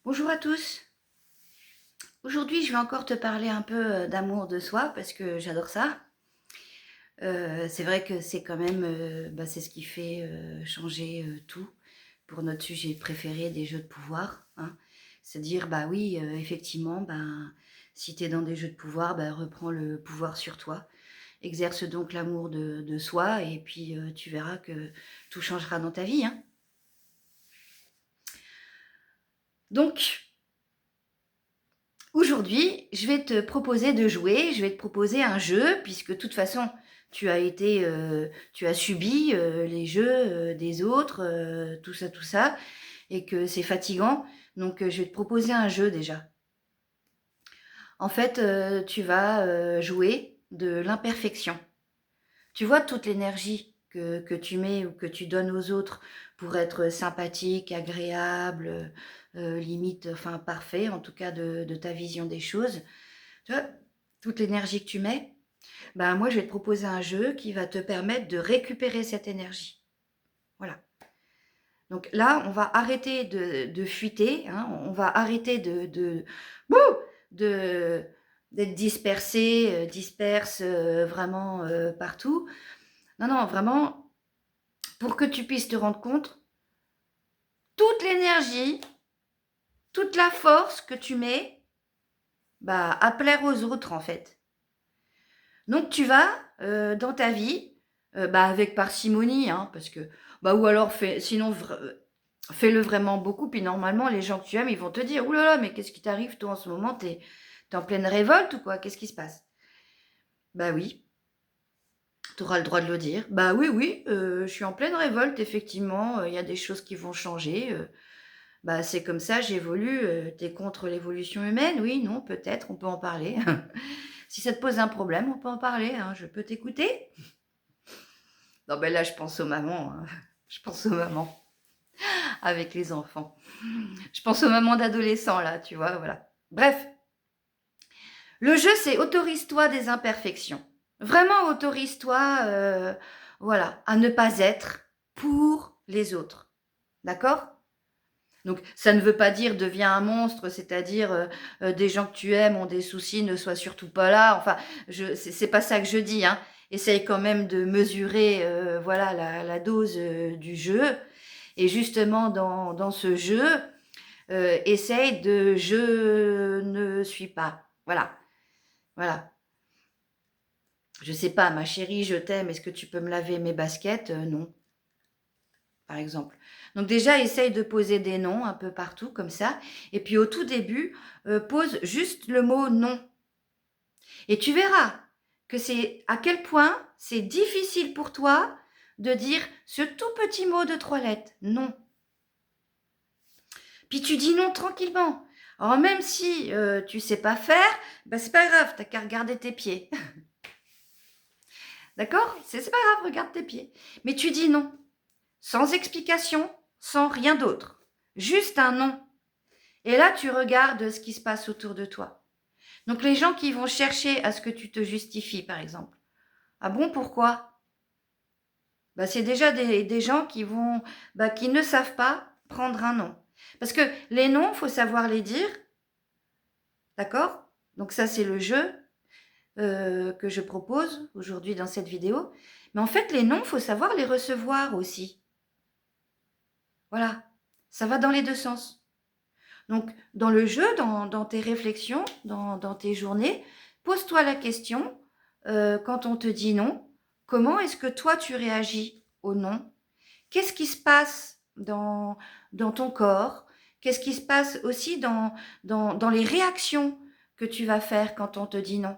Bonjour à tous. Aujourd'hui, je vais encore te parler un peu d'amour de soi parce que j'adore ça. C'est vrai que c'est quand même, c'est ce qui fait changer tout pour notre sujet préféré des jeux de pouvoir, hein. C'est dire, bah oui, effectivement, si tu es dans des jeux de pouvoir, reprends le pouvoir sur toi. Exerce donc l'amour de soi et puis tu verras que tout changera dans ta vie, hein. Donc, aujourd'hui, je vais te proposer de jouer, je vais te proposer un jeu puisque de toute façon, tu as subi, les jeux, des autres, tout ça et que c'est fatigant. Donc, je vais te proposer un jeu déjà. En fait, tu vas, jouer de l'imperfection. Tu vois toute l'énergie que tu mets ou que tu donnes aux autres pour être sympathique, agréable, limite, enfin parfait en tout cas de ta vision des choses. Tu vois, toute l'énergie que tu mets, moi je vais te proposer un jeu qui va te permettre de récupérer cette énergie. Voilà. Donc là, on va arrêter de fuiter, hein, on va arrêter de d'être dispersé, disperse vraiment partout. Non, non, vraiment, pour que tu puisses te rendre compte, toute l'énergie, toute la force que tu mets à plaire aux autres en fait. Donc tu vas dans ta vie, avec parcimonie, hein, parce que, ou alors sinon fais-le vraiment beaucoup, puis normalement les gens que tu aimes, ils vont te dire, ouh là là, mais qu'est-ce qui t'arrive toi en ce moment, t'es en pleine révolte ou quoi, qu'est-ce qui se passe? Bah oui, tu auras le droit de le dire. Bah oui, oui, je suis en pleine révolte, effectivement, il y a des choses qui vont changer. C'est comme ça, j'évolue. T'es contre l'évolution humaine? Oui, non, peut-être, on peut en parler. Si ça te pose un problème, on peut en parler, hein, je peux t'écouter. Non, là, je pense aux mamans, hein. Je pense aux mamans avec les enfants. Je pense aux mamans d'adolescents, là, tu vois, voilà. Bref, le jeu, c'est autorise-toi des imperfections. Vraiment, autorise-toi, voilà, à ne pas être pour les autres. D'accord? Donc, ça ne veut pas dire deviens un monstre, c'est-à-dire des gens que tu aimes ont des soucis, ne sois surtout pas là. Enfin, c'est pas ça que je dis, hein. Essaye quand même de mesurer, voilà, la dose du jeu. Et justement, dans ce jeu, essaye de je ne suis pas. Voilà, voilà. Je sais pas, ma chérie, je t'aime. Est-ce que tu peux me laver mes baskets? Non, par exemple. Donc déjà, essaye de poser des noms un peu partout comme ça. Et puis au tout début, pose juste le mot non. Et tu verras que c'est à quel point c'est difficile pour toi de dire ce tout petit mot de 3 lettres, non. Puis tu dis non tranquillement. Alors même si tu sais pas faire, c'est pas grave, t'as qu'à regarder tes pieds. D'accord? C'est pas grave, regarde tes pieds. Mais tu dis non, sans explication, sans rien d'autre. Juste un non. Et là, tu regardes ce qui se passe autour de toi. Donc les gens qui vont chercher à ce que tu te justifies, par exemple. Ah bon, pourquoi? C'est déjà des gens qui vont, qui ne savent pas prendre un non. Parce que les noms, il faut savoir les dire, d'accord? Donc ça, c'est le jeu que je propose aujourd'hui dans cette vidéo. Mais en fait, les noms, il faut savoir les recevoir aussi. Voilà, ça va dans les deux sens. Donc, dans le jeu, dans tes réflexions, dans tes journées, pose-toi la question, quand on te dit non, comment est-ce que toi tu réagis au non? Qu'est-ce qui se passe dans ton corps? Qu'est-ce qui se passe aussi dans les réactions que tu vas faire quand on te dit non?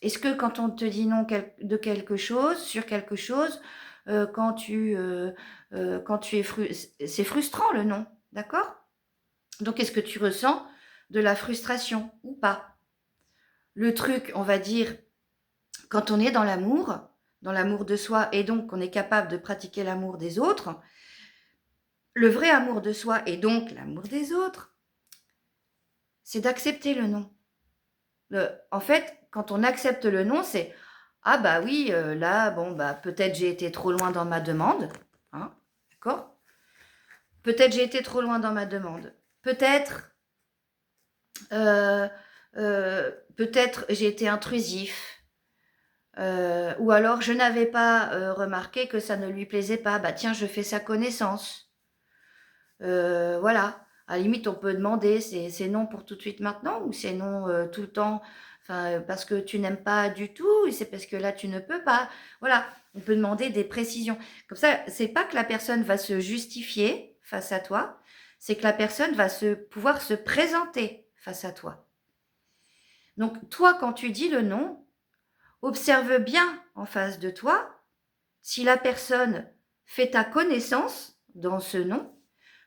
Est-ce que quand on te dit non de quelque chose, sur quelque chose, quand tu es c'est frustrant le non, d'accord? Donc, est-ce que tu ressens de la frustration ou pas? Le truc, on va dire, quand on est dans l'amour de soi, et donc qu'on est capable de pratiquer l'amour des autres, le vrai amour de soi et donc l'amour des autres, c'est d'accepter le non. En fait, quand on accepte le non, c'est ah bah oui, là, bon, peut-être j'ai été trop loin dans ma demande, hein, d'accord? Peut-être j'ai été trop loin dans ma demande. peut-être, euh, peut-être j'ai été intrusif, ou alors je n'avais pas remarqué que ça ne lui plaisait pas. Bah tiens, je fais sa connaissance. Voilà. À la limite, on peut demander, c'est non pour tout de suite maintenant ou c'est non tout le temps, enfin, parce que tu n'aimes pas du tout ou c'est parce que là tu ne peux pas. Voilà, on peut demander des précisions. Comme ça, c'est pas que la personne va se justifier face à toi, c'est que la personne va pouvoir se présenter face à toi. Donc toi, quand tu dis le non, observe bien en face de toi si la personne fait ta connaissance dans ce non,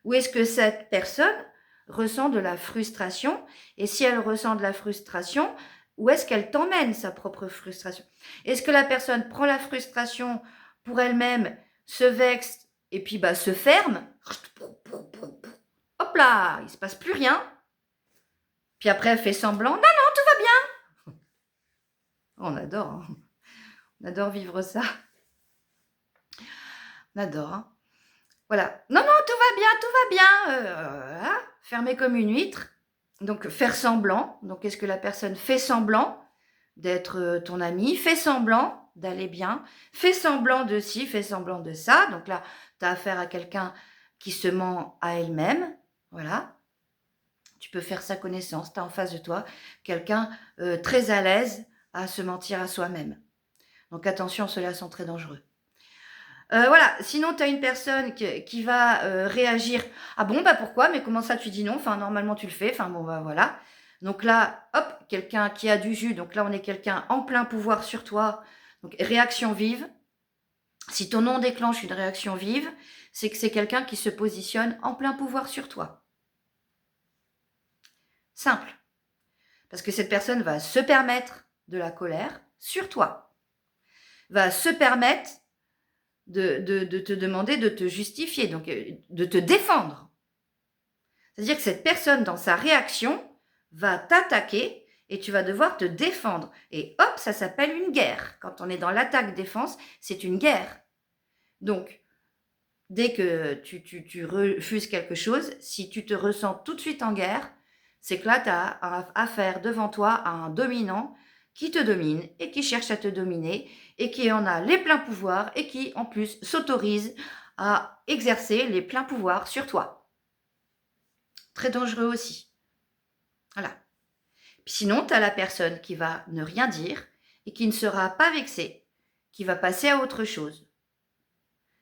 ou est-ce que cette personne ressent de la frustration? Et si elle ressent de la frustration, où est-ce qu'elle t'emmène sa propre frustration? Est-ce que la personne prend la frustration pour elle-même, se vexe et puis bah, se ferme? Hop là, il ne se passe plus rien. Puis après, elle fait semblant. Non, non, tout va bien. On adore. Hein. On adore vivre ça. On adore. Hein. Voilà. Non, non, tout va bien. Voilà. Fermé comme une huître. Donc, faire semblant. Donc, est-ce que la personne fait semblant d'être ton ami, fait semblant d'aller bien, fait semblant de ci, fait semblant de ça. Donc là, tu as affaire à quelqu'un qui se ment à elle-même. Voilà. Tu peux faire sa connaissance. Tu as en face de toi quelqu'un très à l'aise à se mentir à soi-même. Donc attention, ceux-là sont très dangereux. Voilà, sinon tu as une personne qui va réagir. Ah bon, bah pourquoi? Mais comment ça tu dis non? Enfin, normalement tu le fais. Enfin bon, bah voilà. Donc là, hop, quelqu'un qui a du jus. Donc là, on est quelqu'un en plein pouvoir sur toi. Donc réaction vive. Si ton nom déclenche une réaction vive, c'est que c'est quelqu'un qui se positionne en plein pouvoir sur toi. Simple. Parce que cette personne va se permettre de la colère sur toi. Va se permettre de te demander de te justifier, donc de te défendre. C'est-à-dire que cette personne, dans sa réaction, va t'attaquer et tu vas devoir te défendre. Et hop, ça s'appelle une guerre. Quand on est dans l'attaque-défense, c'est une guerre. Donc, dès que tu refuses quelque chose, si tu te ressens tout de suite en guerre, c'est que là, tu as affaire devant toi à un dominant qui te domine et qui cherche à te dominer et qui en a les pleins pouvoirs et qui, en plus, s'autorise à exercer les pleins pouvoirs sur toi. Très dangereux aussi. Voilà. Puis sinon, tu as la personne qui va ne rien dire et qui ne sera pas vexée, qui va passer à autre chose.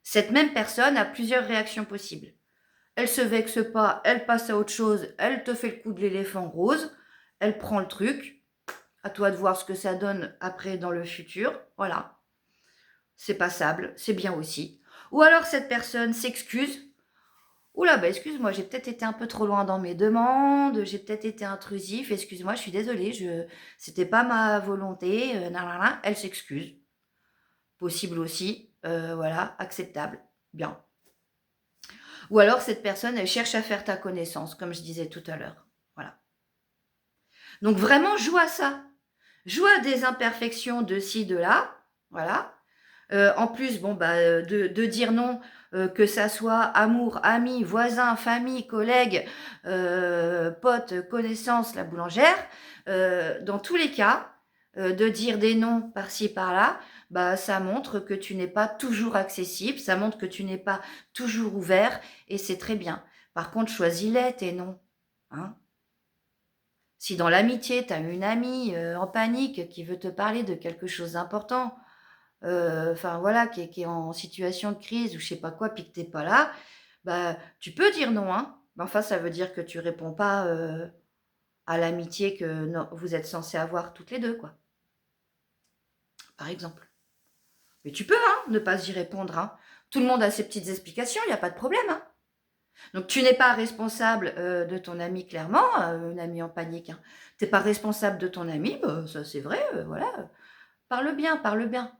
Cette même personne a plusieurs réactions possibles. Elle se vexe pas, elle passe à autre chose, elle te fait le coup de l'éléphant rose, elle prend le truc. À toi de voir ce que ça donne après dans le futur. Voilà. C'est passable, c'est bien aussi. Ou alors cette personne s'excuse. Oula, bah excuse-moi, j'ai peut-être été un peu trop loin dans mes demandes, j'ai peut-être été intrusif, excuse-moi, je suis désolée, c'était pas ma volonté, nanana. Elle s'excuse. Possible aussi, voilà, acceptable, bien. Ou alors cette personne, elle cherche à faire ta connaissance, comme je disais tout à l'heure. Voilà. Donc vraiment, joue à ça. Joue à des imperfections de ci, de là, voilà. En plus, bon, bah, de dire non, que ça soit amour, amis, voisins, famille, collègues, potes, connaissances, la boulangère, dans tous les cas, de dire des noms par-ci, par-là, bah, ça montre que tu n'es pas toujours accessible, ça montre que tu n'es pas toujours ouvert, et c'est très bien. Par contre, choisis-les, tes noms. Hein. Si dans l'amitié, tu as une amie en panique qui veut te parler de quelque chose d'important, enfin voilà, qui est en situation de crise ou je sais pas quoi, puis que t'es pas là, bah tu peux dire non, hein. Mais enfin, ça veut dire que tu réponds pas à l'amitié que vous êtes censés avoir toutes les deux, quoi. Par exemple. Mais tu peux, hein, ne pas y répondre, hein. Tout le monde a ses petites explications, il n'y a pas de problème, hein. Donc tu n'es pas responsable de ton ami, clairement, une amie en panique. Hein. Tu n'es pas responsable de ton ami, bah, ça c'est vrai, voilà. Parle bien, parle bien.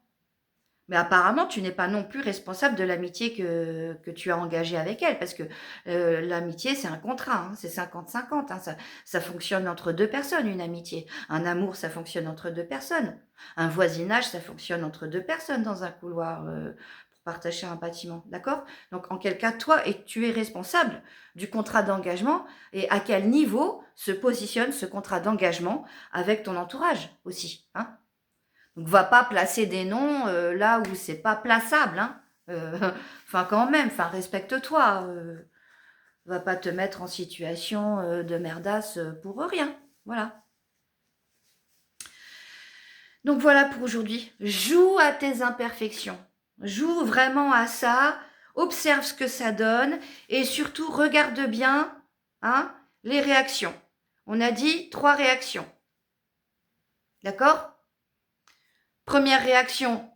Mais apparemment, tu n'es pas non plus responsable de l'amitié que tu as engagée avec elle, parce que l'amitié, c'est un contrat, hein, c'est 50-50, hein, ça fonctionne entre deux personnes, une amitié. Un amour, ça fonctionne entre deux personnes. Un voisinage, ça fonctionne entre deux personnes dans un couloir partager un bâtiment, d'accord? Donc, en quel cas, toi, tu es responsable du contrat d'engagement et à quel niveau se positionne ce contrat d'engagement avec ton entourage aussi, hein? Donc, va pas placer des noms là où c'est pas plaçable, hein? Enfin, quand même, enfin, respecte-toi. Va pas te mettre en situation de merdasse pour rien. Voilà. Donc voilà pour aujourd'hui. Joue à tes imperfections. Joue vraiment à ça. Observe ce que ça donne. Et surtout, regarde bien hein, les réactions. On a dit 3 réactions. D'accord? Première réaction,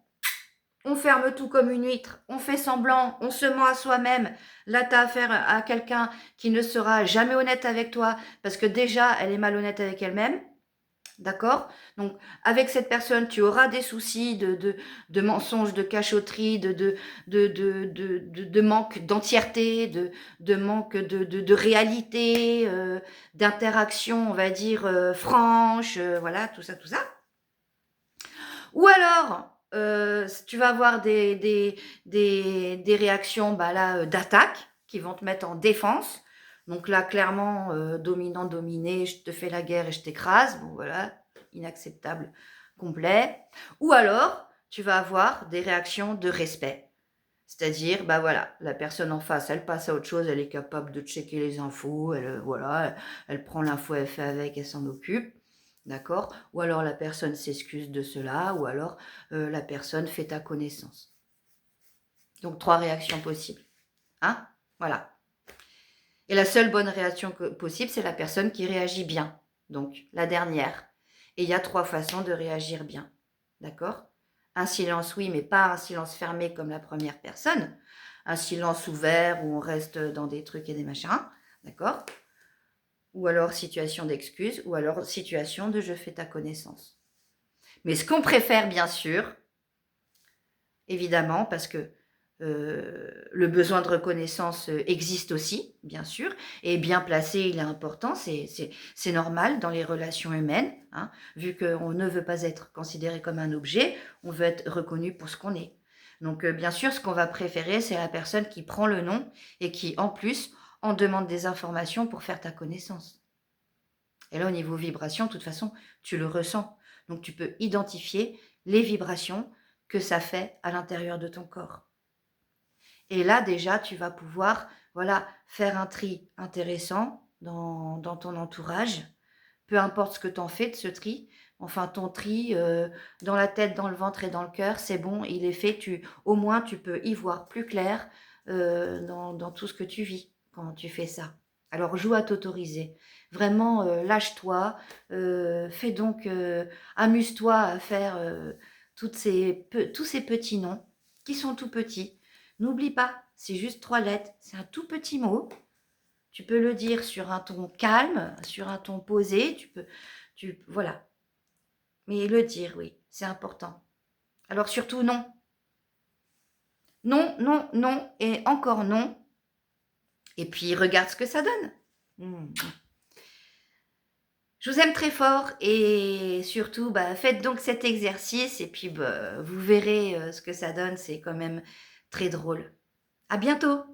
on ferme tout comme une huître, on fait semblant, on se ment à soi-même. Là, tu as affaire à quelqu'un qui ne sera jamais honnête avec toi parce que déjà, elle est malhonnête avec elle-même. D'accord? Donc, avec cette personne, tu auras des soucis de mensonges, de cachotterie, de manque d'entièreté, de manque de réalité, d'interaction, on va dire, franche, voilà, tout ça, tout ça. Ou alors, tu vas avoir des réactions bah là, d'attaque qui vont te mettre en défense. Donc là, clairement, dominant-dominé, je te fais la guerre et je t'écrase. Bon, voilà, inacceptable, complet. Ou alors, tu vas avoir des réactions de respect. C'est-à-dire, bah voilà, la personne en face, elle passe à autre chose, elle est capable de checker les infos, voilà, elle prend l'info, elle fait avec, elle s'en occupe. D'accord? Ou alors la personne s'excuse de cela, ou alors la personne fait ta connaissance. Donc 3 réactions possibles. Hein? Voilà. Et la seule bonne réaction possible, c'est la personne qui réagit bien. Donc la dernière. Et il y a 3 façons de réagir bien. D'accord? Un silence, oui, mais pas un silence fermé comme la première personne. Un silence ouvert où on reste dans des trucs et des machins. D'accord? Ou alors situation d'excuse, ou alors situation de je fais ta connaissance. Mais ce qu'on préfère, bien sûr, évidemment, parce que le besoin de reconnaissance existe aussi, bien sûr, et bien placé, il est important, c'est normal dans les relations humaines, hein, vu qu'on ne veut pas être considéré comme un objet, on veut être reconnu pour ce qu'on est. Donc, bien sûr, ce qu'on va préférer, c'est la personne qui prend le nom et qui, en plus, en demande des informations pour faire ta connaissance. Et là, au niveau vibration, de toute façon, tu le ressens. Donc, tu peux identifier les vibrations que ça fait à l'intérieur de ton corps. Et là, déjà, tu vas pouvoir voilà, faire un tri intéressant dans ton entourage. Peu importe ce que tu en fais de ce tri. Enfin, ton tri dans la tête, dans le ventre et dans le cœur, c'est bon, il est fait. Au moins, tu peux y voir plus clair dans tout ce que tu vis quand tu fais ça. Alors, joue à t'autoriser. Vraiment, lâche-toi. Fais donc, amuse-toi à faire tous ces petits noms qui sont tout petits. N'oublie pas, c'est juste 3 lettres. C'est un tout petit mot. Tu peux le dire sur un ton calme, sur un ton posé. Voilà. Mais le dire, oui, c'est important. Alors surtout non. Non, non, non et encore non. Et puis regarde ce que ça donne. Je vous aime très fort et surtout, bah, faites donc cet exercice et puis bah, vous verrez ce que ça donne. C'est quand même très drôle. À bientôt.